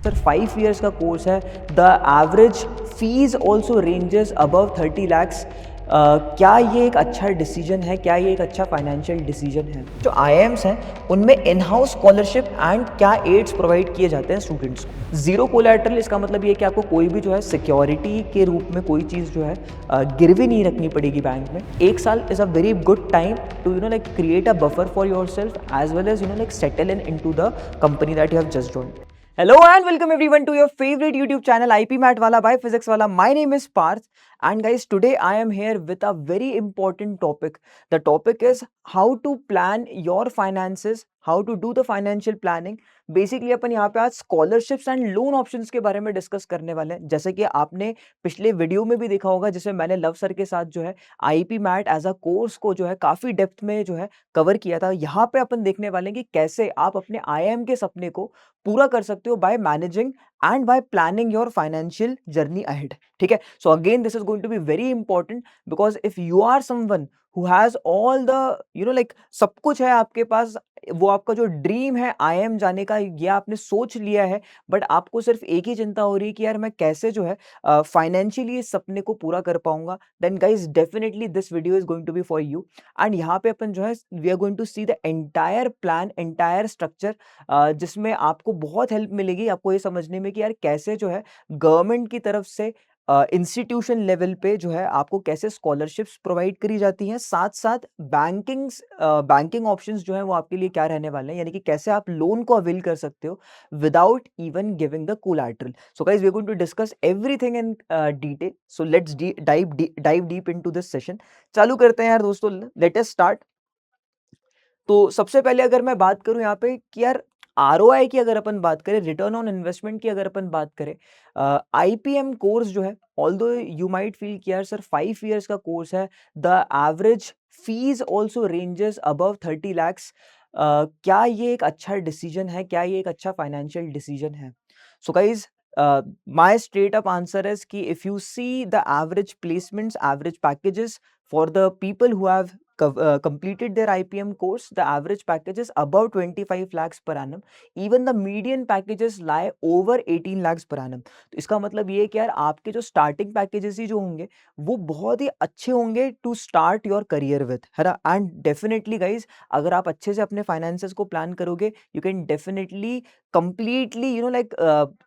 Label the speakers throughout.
Speaker 1: Sir 5 years का course है। The average fees also ranges above 30 lakhs. क्या ये एक अच्छा डिसीजन है? क्या ये एक अच्छा फाइनेंशियल डिसीजन है? जो आईआईएम्स हैं उनमें इन हाउस स्कॉलरशिप एंड क्या एड्स प्रोवाइड किए जाते हैं स्टूडेंट्स को? जीरो कोलैटरल, इसका मतलब ये कि आपको कोई भी जो है सिक्योरिटी के रूप में कोई चीज़ जो है गिरवी नहीं रखनी पड़ेगी बैंक में। 1 साल is a very good time to like create a buffer for yourself as well as like settle in into the company that you have just joined. Hello and welcome everyone to your favorite YouTube channel IP Mat Wala by Physics Wala. My name is Parth and guys, today I am here with a very important topic. The topic is how to plan your finances, how to do the financial planning. Basically अपन यहाँ पे आज scholarships and loan options के बारे में discuss करने वाले हैं। जैसे कि आपने पिछले वीडियो में भी देखा होगा जिसमें मैंने लव सर के साथ जो है IPMAT as a course को जो है काफी डेप्थ में जो है कवर किया था। यहाँ पे अपन देखने वाले हैं कि कैसे आप अपने आईआईएम के सपने को पूरा कर सकते हो by managing and by planning your financial journey ahead. ठीक है, so again this is going to be very important because if you are someone who has all the like सब कुछ है आपके पास, वो आपका जो ड्रीम है आईएम जाने का ये आपने सोच लिया है, बट आपको सिर्फ एक ही चिंता हो रही है कि यार मैं कैसे जो है फाइनेंशियली इस सपने को पूरा कर पाऊंगा, then guys definitely this video is going to be for you. And यहाँ पे अपन जो है we are going to see the entire plan, entire structure, जिसमें आपको बहुत हेल्प मिलेगी आपको ये समझने में कि यार कैसे जो है गवर्नमेंट की तरफ से इंस्टीट्यूशन लेवल पे जो है आपको कैसे स्कॉलरशिप्स प्रोवाइड करी जाती हैं, साथ साथ बैंकिंग ऑप्शंस जो है वो आपके लिए क्या रहने वाले हैं, यानी कि कैसे आप लोन को अवेल कर सकते हो without even giving the collateral. So guys we are going to discuss everything in detail, so let's dive deep into this session. चालू करते हैं यार दोस्तों, लेट अस स्टार्ट। तो सबसे पहले अगर मैं बात करूं यहाँ पे कि यार आरओआई की अगर अपन बात करें, रिटर्न ऑन इन्वेस्टमेंट की अगर अपन बात करें, आईपीएम कोर्स जो है, ऑल्दो यू माइट फील कि यार सर 5 ईयर्स का कोर्स है, the average fees also ranges above 30 lakhs. क्या ये एक अच्छा डिसीजन है? क्या ये एक अच्छा फाइनेंशियल डिसीजन है? So guys my straight up answer is कि if you see the average placements, average packages for the people who have completed their IPM course, the average package is above 25 lakhs per annum. Even the median packages lie over 18 lakhs per annum. तो इसका मतलब ये है कि यार आपके जो starting packages ही जो होंगे वो बहुत ही अच्छे होंगे to start your career with, है ना। एंड डेफिनेटली गाइज अगर आप अच्छे से अपने फाइनेंसेस को प्लान करोगे, you can definitely completely like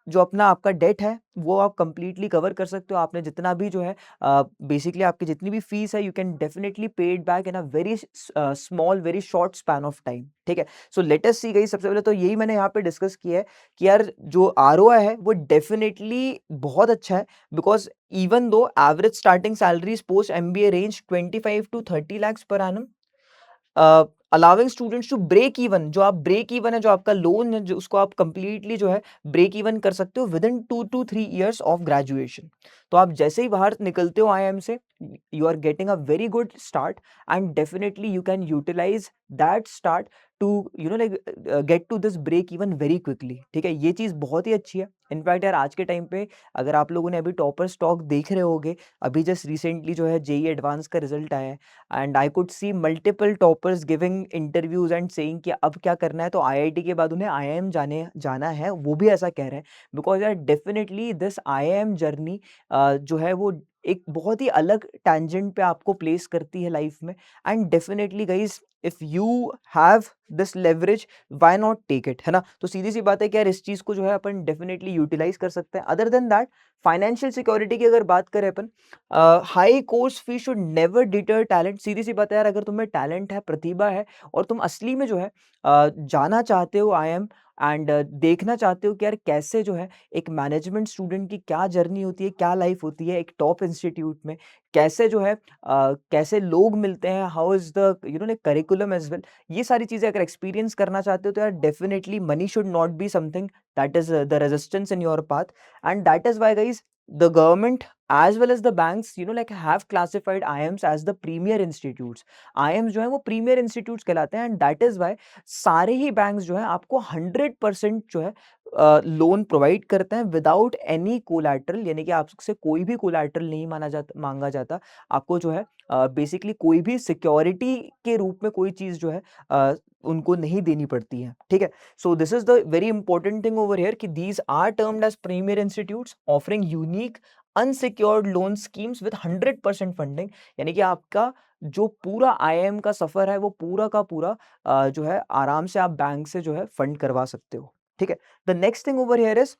Speaker 1: जो अपना आपका डेट है वो आप कंप्लीटली कवर कर सकते हो। आपने जितना भी जो है बेसिकली आपकी जितनी भी फीस है, यू कैन डेफिनेटली पे it back in a very small very short span of time. ठीक है, so let us see guys, सबसे पहले तो यही मैंने यहाँ पे डिस्कस किया है कि यार जो आरओआई है वो डेफिनेटली बहुत अच्छा है, because even though average starting salaries post MBA range 25 to 30 lakhs per annum, allowing students to break even, जो आप ब्रेक इवन है, जो आपका लोन है, जो उसको आप कंप्लीटली जो है ब्रेक इवन कर सकते हो within 2 to 3 years of graduation. तो आप जैसे ही बाहर निकलते हो आईआईएम से, you are getting a very good start and definitely you can utilize that start to like get to this break even very quickly. ठीक है, ये चीज़ बहुत ही अच्छी है। इनफैक्ट यार आज के टाइम पे अगर आप लोगों ने अभी टॉपर स्टॉक देख रहे होगे, अभी जस्ट रिसेंटली जो है जेई एडवांस का रिजल्ट आया है and I could see multiple toppers giving interviews and saying कि अब क्या करना है, तो आईआईटी के बाद उन्हें आईआईएम जाना है, वो भी ऐसा कह रहे हैं। बिकॉज यार डेफिनेटली दिस आईआईएम जर्नी जो है वो एक बहुत ही अलग टैंजेंट पे आपको प्लेस करती है लाइफ में। And definitely guys if you have this leverage, why not take it, है ना। तो सीधी सी बात है कि यार इस चीज को जो है अपन डेफिनेटली यूटिलाइज कर सकते हैं। Other than that, financial security की अगर बात करें अपन, high course fee should never deter talent. सीधी सी बात है यार, अगर तुम्हें टैलेंट है, प्रतिभा है और तुम असली में जो है जाना चाहते हो आईएम एंड देखना चाहते हो कि यार कैसे जो है एक मैनेजमेंट स्टूडेंट की क्या जर्नी होती है, क्या लाइफ होती है एक टॉप इंस्टीट्यूट में, कैसे जो है कैसे लोग मिलते हैं, how is the like curriculum as well, ये सारी चीजें अगर एक्सपीरियंस करना चाहते हो तो यार definitely money should not be something that is the resistance in your path. And that is why guys the government as well as the banks like have classified IIMs as the premier institutes. IIMs जो है वो premier institutes कहलाते हैं and that is Y सारे ही banks जो है आपको 100% जो है लोन प्रोवाइड करते हैं विदाउट एनी कोलैटरल, यानी कि आपसे कोई भी कोलैटरल नहीं मांगा जाता। आपको जो है बेसिकली कोई भी सिक्योरिटी के रूप में कोई चीज़ जो है उनको नहीं देनी पड़ती हैं, ठीक है। So this is the very important thing over here कि these are termed as premier institutes offering unique unsecured loan schemes with 100% funding, यानी कि आपका जो पूरा आईआईएम का सफर है वो पूरा का पूरा जो है आराम से आप बैंक से जो है फंड करवा सकते हो, ठीक है। The next thing over here is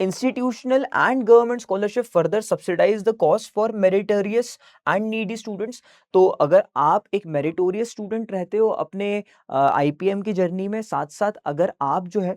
Speaker 1: institutional and government scholarship further subsidize the cost for meritorious and needy students। तो अगर आप एक meritorious student रहते हो अपने IPM की जर्नी में, साथ साथ अगर आप जो है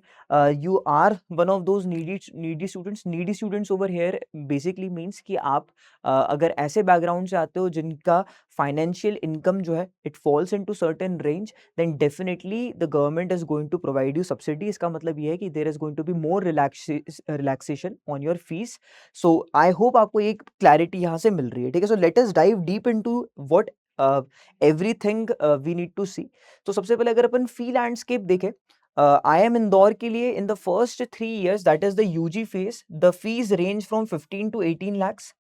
Speaker 1: you are one of those needy students over here basically means कि आप अगर ऐसे बैकग्राउंड से आते हो जिनका फाइनेंशियल इनकम जो है it falls into certain range, then definitely the government is going to provide you subsidy. इसका मतलब ये है कि there is going to be more relaxation on your fees. So I hope आपको एक क्लैरिटी यहाँ से मिल रही है, ठीक है। So let us dive deep into what everything we need to see. तो सबसे पहले अगर अपन फी लैंडस्केप देखें, IIM इंदौर के लिए in the first 3 years that is the UG phase, the fees range from 15 to 18 lakhs,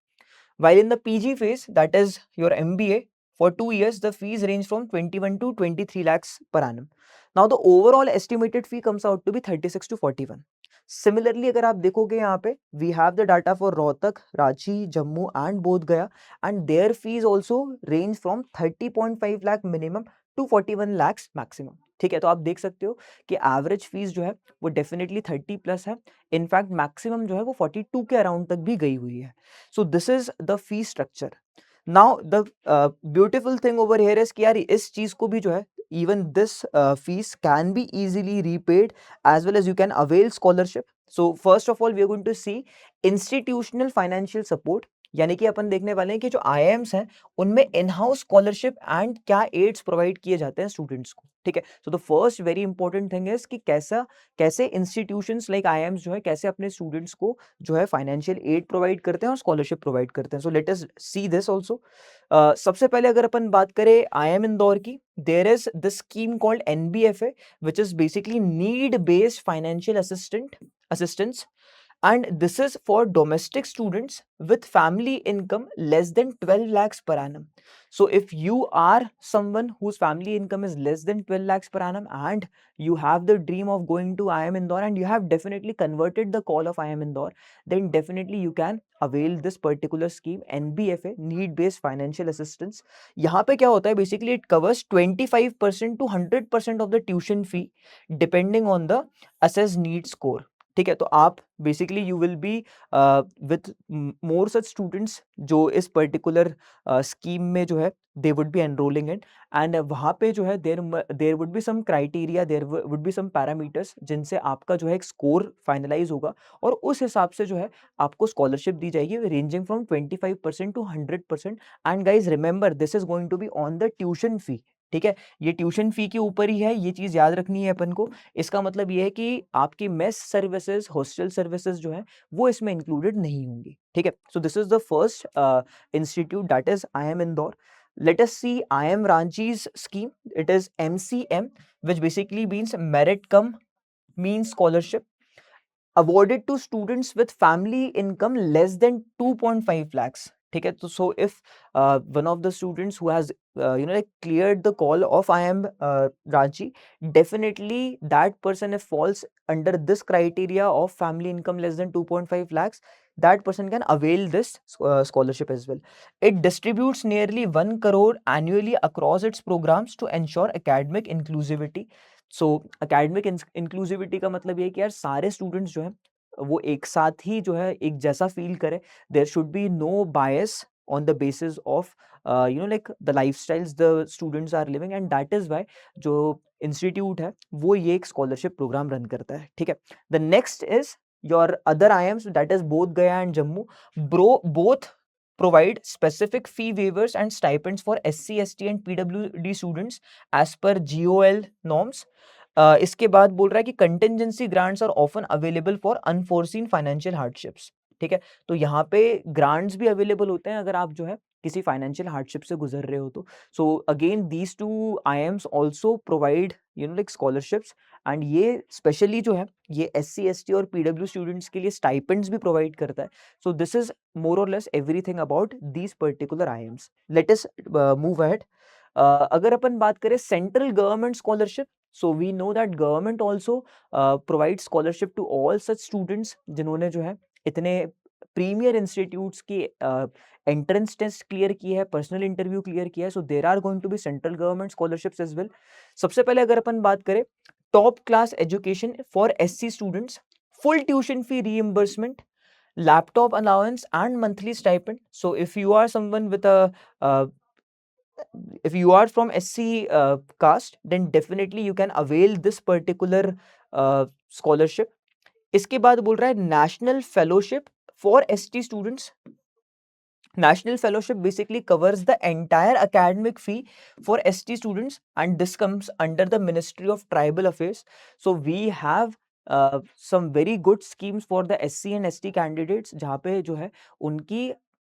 Speaker 1: while in the PG phase, that is your MBA, for 2 years, the fees range from 21 to 23 lakhs per annum. Now, the overall estimated fee comes out to be 36 to 41. Similarly, अगर आप देखोगे यहाँ पे, we have the data for Rohtak, Ranchi, Jammu and Bodh Gaya, and their fees also range from 30.5 lakh minimum to 41 lakhs maximum. ठीक है, तो आप देख सकते हो कि एवरेज फीस जो है वो डेफिनेटली 30 प्लस है, इनफैक्ट मैक्सिमम जो है वो 42 के अराउंड तक भी गई हुई है। So this is the fee structure. Now the beautiful thing over here is कि यार इस चीज को भी जो है even this fees can be easily repaid as well as you can avail scholarship. So first of all we are going to see institutional financial support, यानी कि अपन देखने वाले हैं कि जो IIMs हैं उनमें इन हाउस स्कॉलरशिप एंड क्या एड्स प्रोवाइड किए जाते हैं स्टूडेंट्स को, ठीक है। सो the first very important thing is कि कैसे इंस्टीट्यूशंस लाइक IIMs जो है कैसे अपने स्टूडेंट्स को जो है फाइनेंशियल एड प्रोवाइड करते हैं और स्कॉलरशिप प्रोवाइड करते हैं। So let us see this also. सबसे पहले अगर अपन बात करें IIM इंदौर की, there is this scheme called NBFA which is basically need based financial assistance, and this is for domestic students with family income less than 12 lakhs per annum. So if you are someone whose family income is less than 12 lakhs per annum and you have the dream of going to IIM Indore and you have definitely converted the call of IIM Indore, then definitely you can avail this particular scheme, NBFA, need based financial assistance. यहाँ पे क्या होता है, basically it covers 25% to 100% of the tuition fee depending on the assessed need score, ठीक है। तो आप basically you will be with more such students जो इस पर्टिकुलर स्कीम में जो है they would be enrolling in, and वहाँ पे जो है there would be some criteria, there would be some parameters जिनसे आपका जो है एक स्कोर फाइनलाइज होगा और उस हिसाब से जो है आपको स्कॉलरशिप दी जाएगी ranging from 25% to 100%। And guys remember this is going to be on the tuition fee, ठीक है। ये ट्यूशन फी के ऊपर ही है, ये चीज़ याद रखनी है अपन को। इसका मतलब ये है कि आपकी मेस सर्विसेज, हॉस्टल सर्विसेज जो है वो इसमें इंक्लूडेड नहीं होंगी, ठीक है। So this is the first institute that is IIM Indore. Let us see IIM Ranchi's scheme. It is MCM, which basically means merit cum means scholarship, awarded to students with family income less than 2.5 lakhs, ठीक है। तो so if one of the students who has like cleared the call of IIM Ranchi, definitely that person if falls under this criteria of family income less than 2.5 lakhs, that person can avail this scholarship as well. It distributes nearly 1 crore annually across its programs to ensure academic inclusivity. So academic inclusivity का मतलब ये है कि यार सारे students जो हैं वो एक साथ ही जो है एक जैसा फील करें, there should be no bias on the basis of like the lifestyles the students are living, and that is why जो इंस्टीट्यूट है वो ये एक स्कॉलरशिप प्रोग्राम रन करता है, ठीक है। The next is your other IIMs, that is बोध गया and Jammu. Both provide specific fee waivers and stipends for SC, ST and PWD students as per GOL norms. इसके बाद बोल रहा है कि contingency grants are often available for unforeseen financial hardships, ठीक है। तो यहाँ पे ग्रांट्स भी अवेलेबल होते हैं अगर आप जो है किसी फाइनेंशियल हार्डशिप से गुजर रहे हो तो। So again these two IIMs also provide like scholarships, and ये स्पेशली जो है ये SC, ST और PW स्टूडेंट्स के लिए स्टाइपेंड्स भी प्रोवाइड करता है। So this is more or less everything about these particular IIMs. Let us move ahead. अगर अपन बात करें central government scholarship, so we know that government also provide scholarship to all such students जिन्होंने जो है इतने प्रीमियर इंस्टीट्यूट्स की entrance test clear की है, पर्सनल इंटरव्यू क्लियर किया है, so there are going to be central government scholarships as well. सबसे पहले अगर अपन बात करें top class education for SC students, full tuition fee reimbursement, laptop allowance and monthly stipend. So if you are someone with a uh, if you are from SC caste, then definitely you can avail this particular scholarship. इसके बाद बोल रहा है national fellowship for ST students. National Fellowship basically covers the entire academic fee for ST students, and this comes under the Ministry of Tribal Affairs. So we have some very good schemes for the SC and ST candidates जहाँ पे जो है उनकी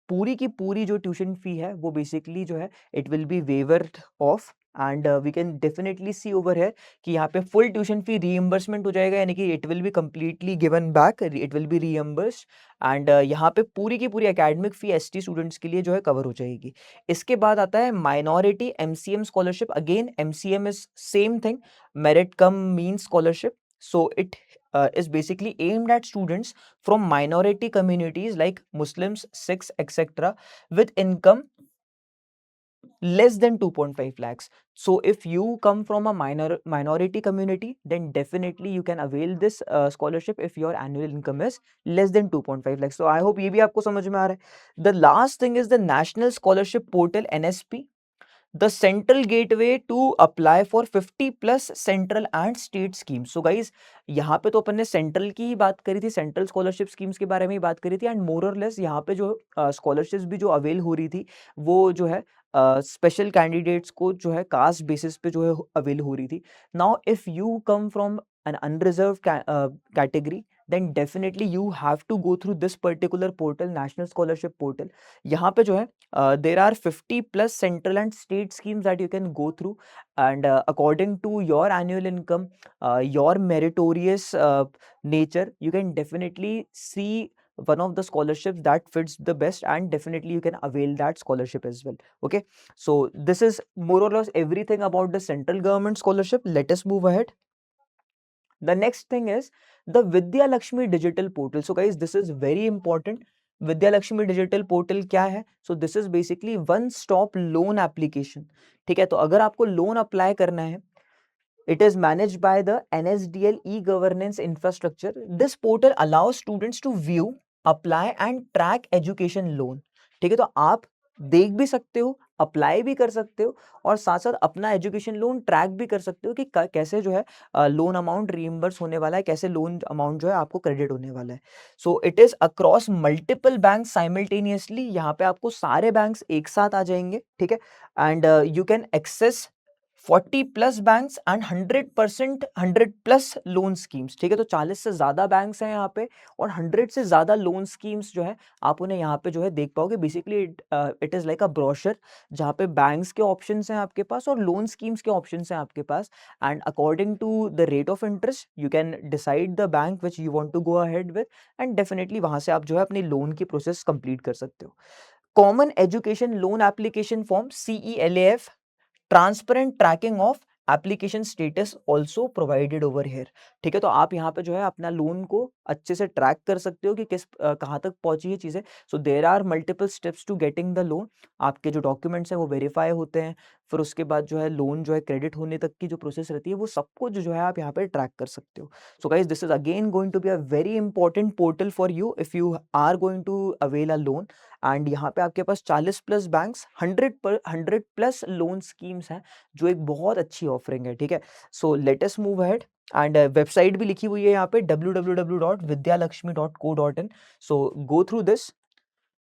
Speaker 1: पूरी की पूरी जो tuition fee है वो बेसिकली जो है it will be waived off, and we can definitely see over है कि यहाँ पे फुल ट्यूशन फी रीइंबर्समेंट हो जाएगा, यानी कि it will be completely given back, it will be reimbursed, and यहाँ पे पूरी की पूरी एकेडमिक फी एसटी स्टूडेंट्स के लिए जो है कवर हो जाएगी। इसके बाद आता है minority MCM scholarship. Again MCM is same thing, merit come mean scholarship, so it is basically aimed at students from minority communities like Muslims, Sikhs, etc. with income less than 2.5 lakhs. So if you come from a minority community, then definitely you can avail this scholarship if your annual income is less than 2.5 lakhs. So I hope ये भी आपको समझ में आ रहा है। The last thing is the National Scholarship Portal NSP, the central gateway to apply for 50 plus central and state schemes. So guys, यहाँ पे तो अपन ने सेंट्रल की ही बात करी थी, सेंट्रल स्कॉलरशिप स्कीम्स के बारे में ही बात करी थी, एंड मोर और लेस यहाँ पे जो स्कॉलरशिप्स भी जो अवेल हो रही थी वो जो है स्पेशल कैंडिडेट्स को जो है कास्ट बेसिस पे जो है अवेल हो रही थी। Now if you come from an unreserved category, then definitely you have to go through this particular portal, National Scholarship Portal. यहाँ पे जो है there are 50 plus central and state schemes that you can go through, and according to your annual income, your meritorious nature, you can definitely see one of the scholarships that fits the best, and definitely you can avail that scholarship as well. Okay, so this is more or less everything about the central government scholarship. Let us move ahead. The next thing is the Vidya Lakshmi digital portal. So guys, this is very important. Vidya Lakshmi digital portal क्या है? So this is basically one stop loan application. ठीक है, तो अगर आपको loan apply करना है, it is managed by the NSDL e-governance infrastructure. This portal allows students to view, apply and track education loan. ठीक है, तो आप देख भी सकते हो, अप्लाई भी कर सकते हो, और साथ साथ अपना एजुकेशन लोन ट्रैक भी कर सकते हो कि कैसे जो है लोन अमाउंट रीइंबर्स होने वाला है, कैसे लोन अमाउंट जो है आपको क्रेडिट होने वाला है। So it is across multiple bank simultaneously, यहाँ पे आपको सारे बैंक्स एक साथ आ जाएंगे। ठीक है, and you can access 40 plus banks and 100% 100 plus loan schemes. ठीक है, तो 40 से ज़्यादा बैंक्स हैं यहाँ पे, और 100 से ज़्यादा लोन स्कीम्स जो है आप उन्हें यहाँ पे जो है देख पाओगे। Basically it is like a brochure जहाँ पे बैंक्स के ऑप्शंस हैं आपके पास और लोन स्कीम्स के ऑप्शंस हैं आपके पास, and according to the rate of interest you can decide the bank which you want to go ahead with, and definitely वहाँ से आप जो है अपनी लोन की प्रोसेस कंप्लीट कर सकते हो। Common education loan application form CELAF, transparent tracking of application status also provided over here. ठीक है, तो आप यहाँ पे जो है अपना लोन को अच्छे से ट्रैक कर सकते हो कि किस कहाँ तक पहुंची है चीज़ें। So there are multiple steps to getting the loan. आपके जो डॉक्यूमेंट्स हैं वो वेरीफाई होते हैं, फिर उसके बाद जो है लोन जो है क्रेडिट होने तक की जो प्रोसेस रहती है वो सब कुछ जो है आप यहाँ पे ट्रैक कर सकते हो। So guys, this is again going to be a very important portal for you if you are going to avail a loan, and यहाँ पे आपके पास 40 plus banks, 100 plus loan schemes हैं, जो एक बहुत अच्छी ऑफरिंग है। ठीक है, so let us move ahead, and website भी लिखी हुई है यहाँ पे www.vidyalakshmi.co.in, so go through this.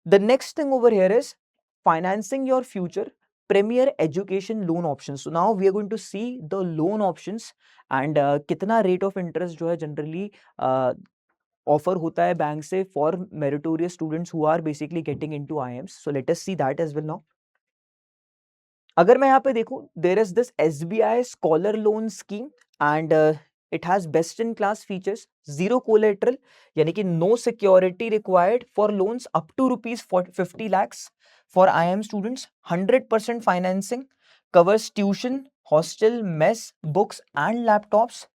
Speaker 1: The next thing over here is financing your future, premier education loan options. So now we are going to see the loan options, and कितना rate of interest जो है generally offer होता है bank से for meritorious students who are basically getting into IIMs. So let us see that as well now. अगर मैं यहाँ पे देखूं, there is this SBI scholar loan scheme, and it has best in class features, zero collateral यानी कि no security required for loans up to ₹50 lakhs for IIM students, 100% financing, covers tuition, hostel, mess, books and laptops.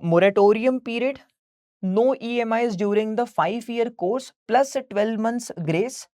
Speaker 1: Moratorium period, no EMIs during the 5-year course plus a 12 months grace,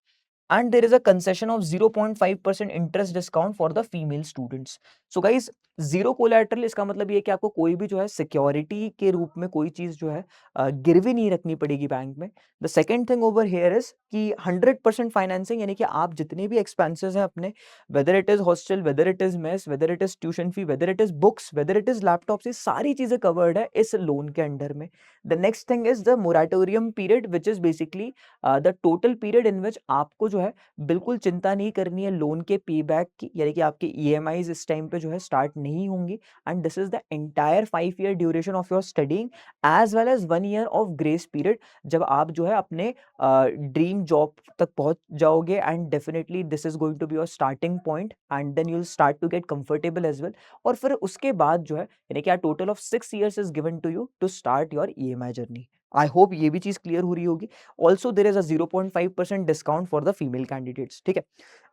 Speaker 1: and there is a concession of 0.5% interest discount for the female students. So guys, zero collateral इसका मतलब ये है कि आपको कोई भी जो है सिक्योरिटी के रूप में कोई चीज जो है गिरवी नहीं रखनी पड़ेगी बैंक में. The second thing over here is कि 100% फाइनेंसिंग, यानी कि आप जितने भी एक्सपेंसेस हैं अपने, whether it is hostel, whether it is mess, whether it is tuition fee, whether it is books, whether it is laptops, ये सारी चीजें कवर्ड है इस लोन के अंडर में. The next thing is the moratorium period which is basically the total period in which आपको जो है बिल्कुल चिंता नहीं करनी है लोन के पे बैक की, यानी कि आपके ईएमआईज इस टाइम पे जो है स्टार्ट नहीं होंगी. And this is the entire 5 year duration of your studying as well as 1 year of grace period, जब आप जो है अपने ड्रीम जॉब तक पहुंच जाओगे. And definitely this is going to be your starting point and then you will start to get comfortable as well. और फिर उसके बाद जो है यानी कि uh total of 6 years is given to you to start your EMI journey. I hope ये भी चीज क्लियर हो रही होगी. Also there is a 0.5% discount for the female candidates. ठीक है.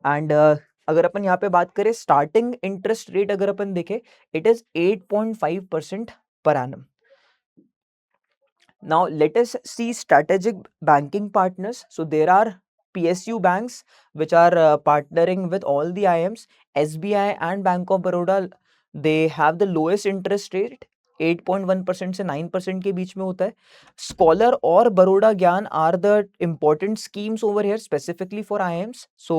Speaker 1: एंड अगर अपन यहाँ पे बात करें स्टार्टिंग इंटरेस्ट रेट अगर अपन देखें, it is 8.5% per annum. Now let us see strategic banking partners. So there are PSU banks which are partnering with all the IMs. SBI and Bank of Baroda, they have the lowest interest rate, 8.1% से 9% के बीच में होता है. Scholar और बड़ौदा ज्ञान are the important schemes over here specifically for IMs. So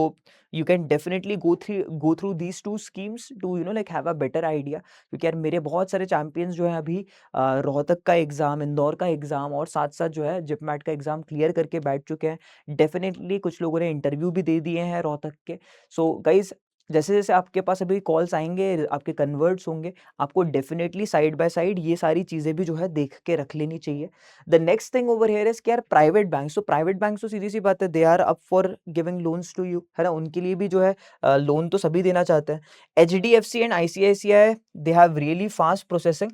Speaker 1: you can definitely go through these two schemes to like have a better idea. क्योंकि यार मेरे बहुत सारे चैंपियंस जो हैं अभी रोहतक का एग्जाम, इंदौर का एग्जाम और साथ साथ जो है जिपमैट का एग्जाम क्लियर करके बैठ चुके हैं. डेफिनेटली कुछ लोगों ने इंटरव्यू भी दे दिए हैं रोहतक के. सो गाइज, जैसे जैसे आपके पास अभी कॉल्स आएंगे, आपके कन्वर्ट्स होंगे, आपको डेफिनेटली साइड बाय साइड ये सारी चीजें भी जो है देख के रख लेनी चाहिए. The next thing over here is कि यार private bank, so private bank तो सीधी सी बात है, they are up for giving loans to you, है ना. उनके लिए भी जो है लोन तो सभी देना चाहते हैं. HDFC and ICICI, they have really fast processing,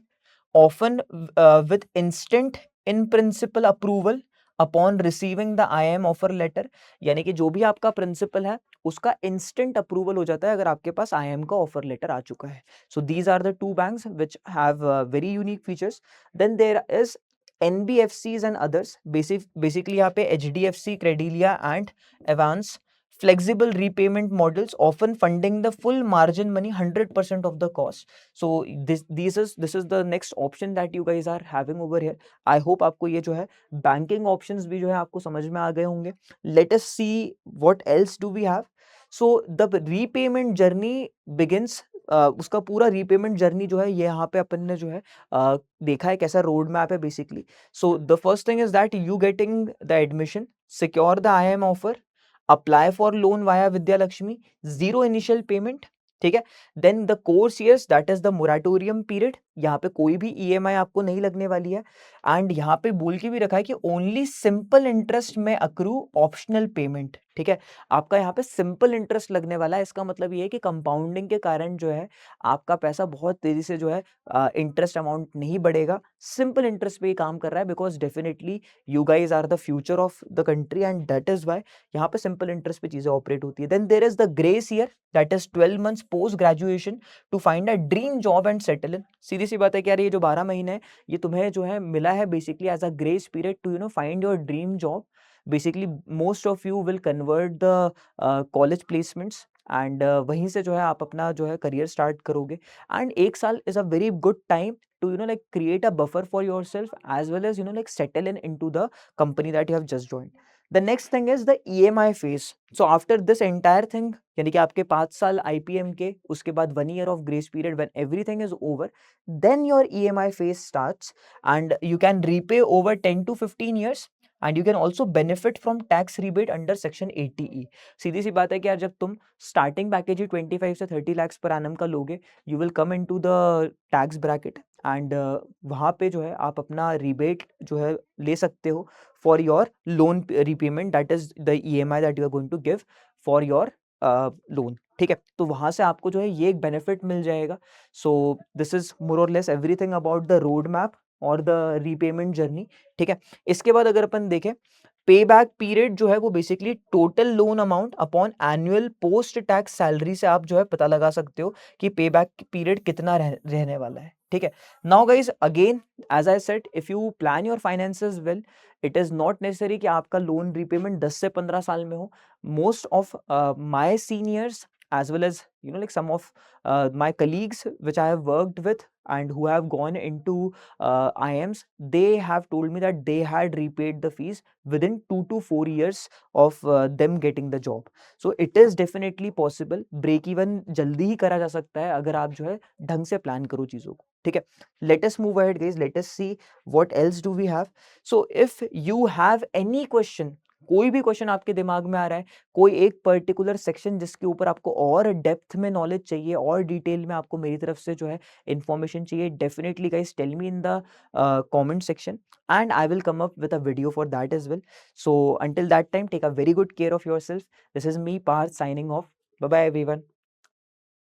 Speaker 1: often with instant in principle approval upon receiving the IM offer letter. यानी कि जो भी आपका प्रिंसिपल है उसका इंस्टेंट अप्रूवल हो जाता है अगर आपके पास IM का ऑफर लेटर आ चुका है. So these are the two banks which have very unique features. Then there is NBFCs and others. Basically यहाँ पे HDFC, Credilia and Avance, flexible repayment models, often funding the full margin money 100% of the cost. So this is the next option that you guys are having over here. I hope आपको ये जो है banking options भी जो है आपको समझ में आ गए होंगे. Let us see what else do we have. So the repayment journey begins. उसका पूरा रीपेमेंट जर्नी जो है ये यहाँ पे अपन ने जो है देखा है कैसा रोड मैप है basically. So the first thing is that you getting the admission, secure the IM offer, apply for loan via Vidya Lakshmi, zero initial payment. ठीक है. Then the course years, that is the moratorium period, यहाँ पे कोई भी EMI आपको नहीं लगने वाली है. एंड यहाँ पे बोल के भी रखा है कि ओनली सिंपल इंटरेस्ट में अक्रू, ऑप्शनल पेमेंट. ठीक है. आपका यहाँ पे सिंपल इंटरेस्ट लगने वाला है. इसका मतलब ये है कि कंपाउंडिंग के कारण जो है आपका पैसा बहुत तेजी से जो है इंटरेस्ट अमाउंट नहीं बढ़ेगा. सिंपल इंटरेस्ट पे ही काम कर रहा है because definitely you guys are the future of the country and that is why यहाँ पे सिंपल इंटरेस्ट पे चीजें ऑपरेट होती है. Then there is the grace year, that is 12 months post graduation to find a dream job and settle in. सीधी सी बात है कि यार ये जो 12 महीने हैं ये तुम्हें जो है मिला है basically as a grace period to find your dream job. Basically most of you will convert the college placements and वहीं से जो है आप अपना जो है करियर स्टार्ट करोगे. एंड एक साल is a very good time to like create a buffer for yourself as well as like settle in into the company that you have just joined. The next thing is the EMI phase. So after this entire thing, यानी कि आपके 5 साल IPM के उसके बाद 1 year of grace period, when everything is over, then your EMI phase starts and you can repay over 10 to 15 years and you can also benefit from tax rebate under section 80E. सीधी सी बात है कि यार जब तुम starting package ही 25 से 30 lakhs per annum का लोगे, you will come into the tax bracket and वहाँ पे जो है आप अपना रिबेट जो है ले सकते हो for your loan repayment, that is the EMI that you are going to give for your loan. ठीक है. तो वहाँ से आपको जो है ये एक बेनिफिट मिल जाएगा. सो दिस इज मोर और less everything about the road map और द रीपेमेंट जर्नी. ठीक है. इसके बाद अगर अपन देखें पे बैक पीरियड जो है वो basically total loan amount upon annual post tax salary से आप जो है पता लगा सकते हो कि पे बैक पीरियड कितना रहने वाला है, ठीक है। Now guys again as I said, if you plan your finances well, it is not necessary कि आपका लोन रिपेमेंट 10 से 15 साल में हो। Most of my seniors as well as like some of my colleagues which I have worked with and who have gone into IMs, they have told me that they had repaid the fees within 2 to 4 years of them getting the job. So it is definitely possible. break even जल्दी ही करा जा सकता है अगर आप जो है ढंग से प्लान करो चीज़ों को, ठीक है। let us move ahead guys, let us see what else do we have. So if you have any question, कोई भी क्वेश्चन आपके दिमाग में आ रहा है, कोई एक पर्टिकुलर सेक्शन जिसके ऊपर आपको और डेप्थ में नॉलेज चाहिए और डिटेल में आपको मेरी तरफ से जो है इंफॉर्मेशन चाहिए, definitely guys tell me in the comment section and I will come up with a video for that as well. So until that time, take a very good care of yourself. This is me, Parth, signing off. Bye bye everyone.